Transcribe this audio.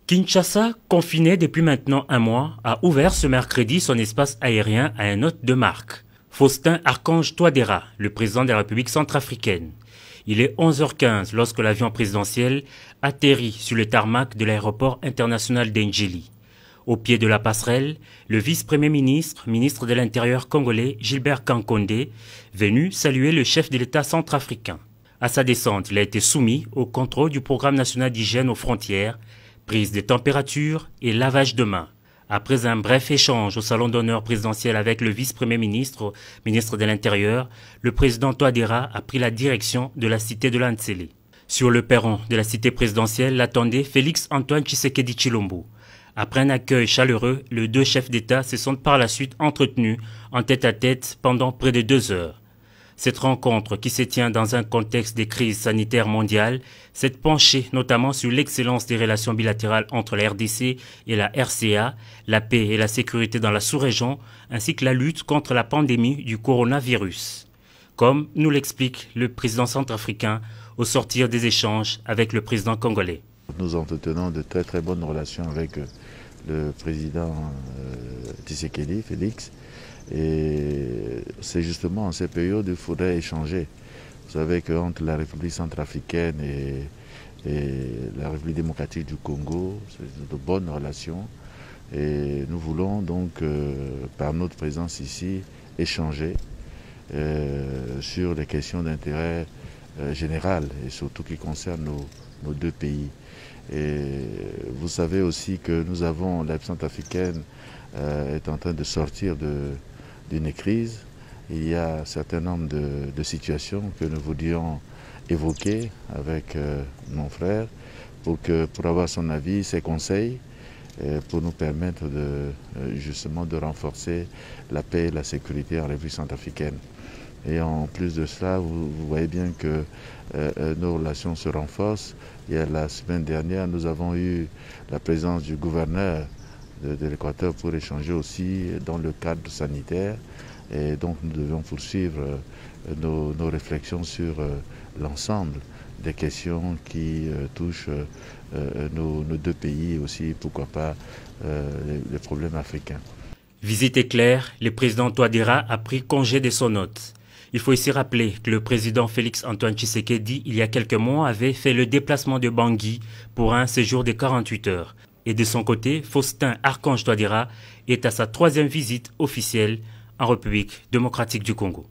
Kinshasa, confiné depuis maintenant un mois, a ouvert ce mercredi son espace aérien à un hôte de marque, Faustin Archange Touadéra, le président de la République centrafricaine. Il est 11h15 lorsque l'avion présidentiel atterrit sur le tarmac de l'aéroport international d'Endjili. Au pied de la passerelle, le vice-premier ministre, ministre de l'Intérieur congolais Gilbert Kankondé, venu saluer le chef de l'État centrafricain. À sa descente, il a été soumis au contrôle du programme national d'hygiène aux frontières, prise de température et lavage de mains. Après un bref échange au salon d'honneur présidentiel avec le vice-premier ministre, ministre de l'Intérieur, le président Touadéra a pris la direction de la cité de Lantsele. Sur le perron de la cité présidentielle l'attendait Félix Antoine Tshisekedi Tshilombo. Après un accueil chaleureux, les deux chefs d'État se sont par la suite entretenus en tête-à-tête pendant près de 2 heures. Cette rencontre, qui se tient dans un contexte de crise sanitaire mondiale, s'est penchée notamment sur l'excellence des relations bilatérales entre la RDC et la RCA, la paix et la sécurité dans la sous-région, ainsi que la lutte contre la pandémie du coronavirus. Comme nous l'explique le président centrafricain au sortir des échanges avec le président congolais. Nous entretenons de très très bonnes relations avec le président Tshisekedi, Félix. Et c'est justement en ces périodes qu'il faudrait échanger. Vous savez qu'entre la République centrafricaine et la République démocratique du Congo, c'est de bonnes relations. Et nous voulons donc, par notre présence ici, échanger sur les questions d'intérêt général et surtout qui concernent nos deux pays. Et vous savez aussi que nous avons, la République centrafricaine est en train de sortir d'une crise. Il y a un certain nombre de situations que nous voudrions évoquer avec mon frère pour avoir son avis, ses conseils, pour nous permettre justement de renforcer la paix et la sécurité en République centrafricaine. Et en plus de cela, vous voyez bien que nos relations se renforcent. Il y a la semaine dernière, nous avons eu la présence du gouverneur de l'Équateur pour échanger aussi dans le cadre sanitaire. Et donc nous devons poursuivre nos réflexions sur l'ensemble des questions qui touchent nos deux pays et aussi, pourquoi pas, les problèmes africains. Visite éclair, le président Touadéra a pris congé de son hôte. Il faut ici rappeler que le président Félix Antoine Tshisekedi, il y a quelques mois, avait fait le déplacement de Bangui pour un séjour de 48 heures. Et de son côté, Faustin Archange Touadéra est à sa 3e visite officielle en République démocratique du Congo.